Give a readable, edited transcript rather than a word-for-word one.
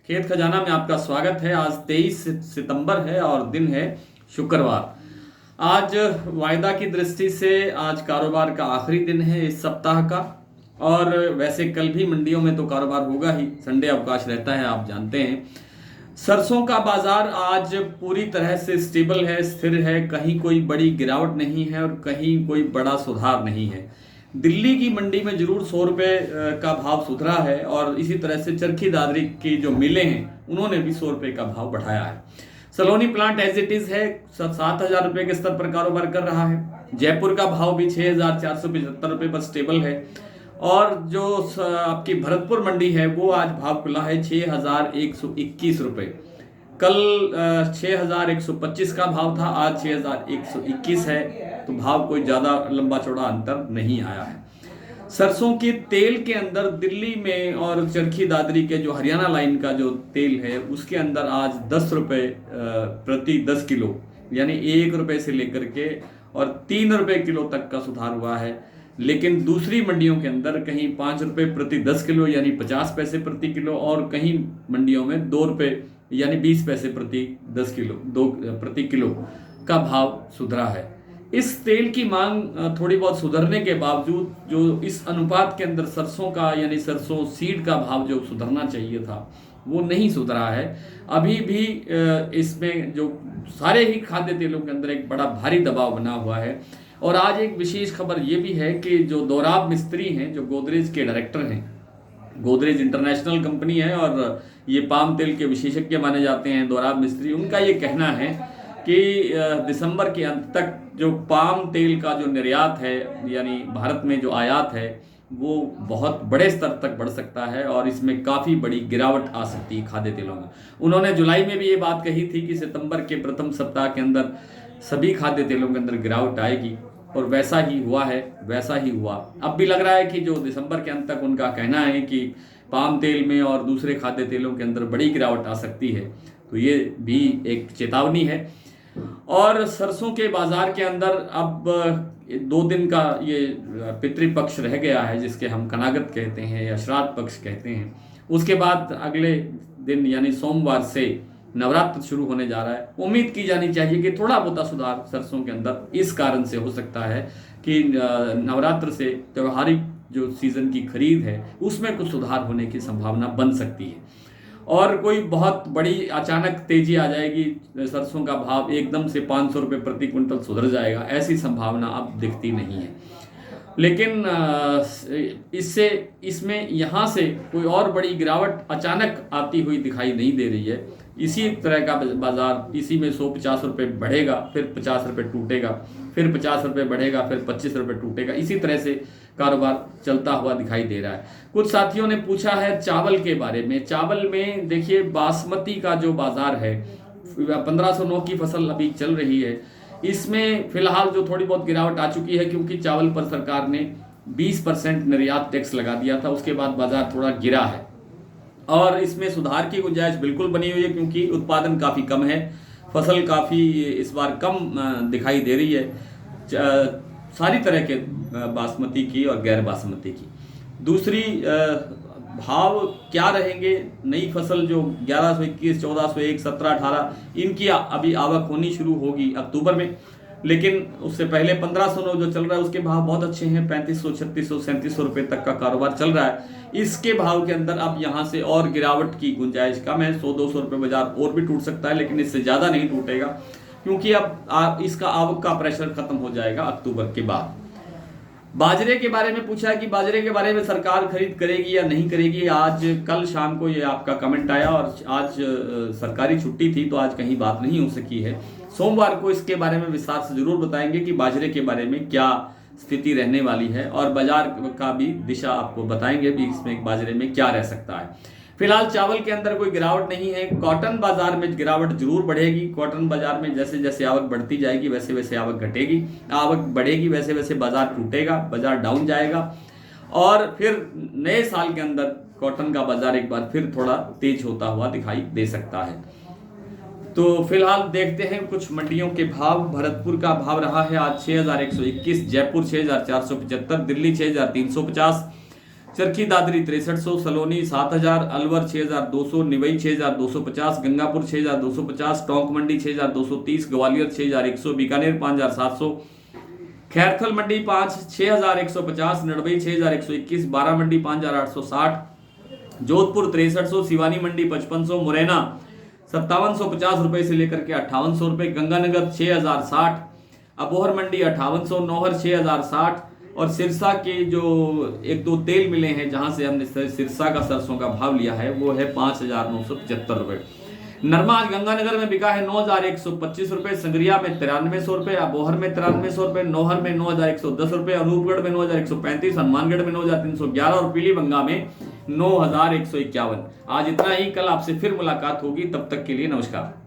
खेत खजाना में आपका स्वागत है। आज 23 सितंबर है और दिन है शुक्रवार। आज वायदा की दृष्टि से आज कारोबार का आखिरी दिन है इस सप्ताह का। और वैसे कल भी मंडियों में तो कारोबार होगा ही, संडे अवकाश रहता है, आप जानते हैं। सरसों का बाजार आज पूरी तरह से स्टेबल है, स्थिर है। कहीं कोई बड़ी गिरावट नहीं है और कहीं कोई बड़ा सुधार नहीं है। दिल्ली की मंडी में जरूर 100 रुपये का भाव सुधरा है और इसी तरह से चरखी दादरी की जो मिलें हैं उन्होंने भी 100 रुपये का भाव बढ़ाया है। सलोनी प्लांट एज इट इज है, 7,000 रुपये के स्तर पर कारोबार कर रहा है। जयपुर का भाव भी 6,475 रुपये पर स्टेबल है। और जो आपकी भरतपुर मंडी है वो आज भाव खुला है 6,121 रुपये। कल 6,125 का भाव था, आज 6,121 है। तो भाव कोई ज़्यादा लंबा चौड़ा अंतर नहीं आया है। सरसों के तेल के अंदर दिल्ली में और चरखी दादरी के जो हरियाणा लाइन का जो तेल है उसके अंदर आज 10 रुपये प्रति 10 किलो, यानी 1 रुपये से लेकर के और 3 रुपये किलो तक का सुधार हुआ है। लेकिन दूसरी मंडियों के अंदर कहीं 5 रुपये प्रति 10 किलो यानी 50 पैसे प्रति किलो, और कहीं मंडियों में 2 रुपये यानी 20 पैसे प्रति 10 किलो प्रति किलो का भाव सुधरा है। इस तेल की मांग थोड़ी बहुत सुधरने के बावजूद जो इस अनुपात के अंदर सरसों का यानी सरसों सीड का भाव जो सुधरना चाहिए था वो नहीं सुधरा है। अभी भी इसमें जो सारे ही खाद्य तेलों के अंदर एक बड़ा भारी दबाव बना हुआ है। और आज एक विशेष खबर ये भी है कि जो दोराब मिस्त्री हैं, जो गोदरेज के डायरेक्टर हैं, गोदरेज इंटरनेशनल कंपनी है और ये पाम तेल के विशेषज्ञ माने जाते हैं दोराब मिस्त्री, उनका ये कहना है कि दिसंबर के अंत तक जो पाम तेल का जो निर्यात है यानी भारत में जो आयात है वो बहुत बड़े स्तर तक बढ़ सकता है और इसमें काफ़ी बड़ी गिरावट आ सकती है खाद्य तेलों में। उन्होंने जुलाई में भी ये बात कही थी कि सितंबर के प्रथम सप्ताह के अंदर सभी खाद्य तेलों के अंदर गिरावट आएगी और वैसा ही हुआ है, वैसा ही हुआ। अब भी लग रहा है कि जो दिसंबर के अंत तक उनका कहना है कि पाम तेल में और दूसरे खाद्य तेलों के अंदर बड़ी गिरावट आ सकती है, तो ये भी एक चेतावनी है। और सरसों के बाजार के अंदर अब 2 दिन का ये पितृपक्ष रह गया है जिसके हम कनागत कहते हैं या श्राद्ध पक्ष कहते हैं। उसके बाद अगले दिन यानी सोमवार से नवरात्र शुरू होने जा रहा है। उम्मीद की जानी चाहिए कि थोड़ा बहुत सुधार सरसों के अंदर इस कारण से हो सकता है कि नवरात्र से त्योहारी जो सीजन की खरीद है उसमें कुछ सुधार होने की संभावना बन सकती है। और कोई बहुत बड़ी अचानक तेजी आ जाएगी, सरसों का भाव एकदम से 500 रुपये प्रति क्विंटल सुधर जाएगा, ऐसी संभावना अब दिखती नहीं है। लेकिन इसमें यहाँ से कोई और बड़ी गिरावट अचानक आती हुई दिखाई नहीं दे रही है। इसी तरह का बाजार, इसी में 150 रुपये बढ़ेगा, फिर 50 रुपये टूटेगा, फिर 50 रुपये बढ़ेगा, फिर 25 रुपये टूटेगा, इसी तरह से कारोबार चलता हुआ दिखाई दे रहा है। कुछ साथियों ने पूछा है चावल के बारे में। चावल में देखिए बासमती का जो बाजार है 1509 की फसल अभी चल रही है, इसमें फिलहाल जो थोड़ी बहुत गिरावट आ चुकी है क्योंकि चावल पर सरकार ने 20% निर्यात टैक्स लगा दिया था, उसके बाद बाजार थोड़ा गिरा है और इसमें सुधार की गुंजाइश बिल्कुल बनी हुई है क्योंकि उत्पादन काफ़ी कम है, फसल काफ़ी इस बार कम दिखाई दे रही है सारी तरह के बासमती की और गैर बासमती की। दूसरी भाव क्या रहेंगे, नई फसल जो 1121, 1401, 17, 18 इनकी अभी आवक होनी शुरू होगी अक्टूबर में, लेकिन उससे पहले 1509 जो चल रहा है उसके भाव बहुत अच्छे हैं, 3500, 3600, 3700 रुपये तक का कारोबार चल रहा है। इसके भाव के अंदर अब यहाँ से और गिरावट की गुंजाइश कम है, 100-200 रुपये बाजार और भी टूट सकता है, लेकिन इससे ज़्यादा नहीं टूटेगा क्योंकि अब इसका आवक का प्रेशर खत्म हो जाएगा अक्टूबर के बाद। बाजरे के बारे में पूछा है कि बाजरे के बारे में सरकार खरीद करेगी या नहीं करेगी। आज कल शाम को ये आपका कमेंट आया और आज सरकारी छुट्टी थी तो आज कहीं बात नहीं हो सकी है। सोमवार को इसके बारे में विस्तार से जरूर बताएंगे कि बाजरे के बारे में क्या स्थिति रहने वाली है और बाजार का भी दिशा आपको बताएंगे भी इसमें बाजरे में क्या रह सकता है। फिलहाल चावल के अंदर कोई गिरावट नहीं है। कॉटन बाजार में गिरावट जरूर बढ़ेगी। कॉटन बाजार में जैसे जैसे आवक बढ़ती जाएगी वैसे वैसे आवक घटेगी, आवक बढ़ेगी वैसे वैसे बाजार टूटेगा, बाजार डाउन जाएगा और फिर नए साल के अंदर कॉटन का बाजार एक बार फिर थोड़ा तेज होता हुआ दिखाई दे सकता है। तो फिलहाल देखते हैं कुछ मंडियों के भाव। भरतपुर का भाव रहा है आज 6,121, जयपुर 6,475, दिल्ली 6,350, चरखी दादरी 6300, सलोनी 7000, अलवर 6200, निवई 6250, गंगापुर 6250, टोंक मंडी 6230, ग्वालियर 6100, बीकानेर 5700, खैरथल मंडी 6150, नड़बई 6121, बारामंडी 5860, जोधपुर 6300, सिवानी मंडी 5500, मुरैना 5750 रुपए से लेकर के 5800 रुपए, गंगानगर 6060, अबोहर मंडी 5800, नौहर 6060 और सिरसा के जो एक दो तेल मिले हैं जहां से हमने सिरसा का सरसों का भाव लिया है वो है 5975 रुपए। नरमा आज गंगानगर में बिका है 9125 रुपए, संगरिया में 9300 रुपए, अबोहर में 9300 रुपए, नौहर में 9110 रुपए, अनूपगढ़ में 9135, हनुमानगढ़ में 9311 और पीलीबंगा में 9151। आज इतना ही, कल आपसे फिर मुलाकात होगी, तब तक के लिए नमस्कार।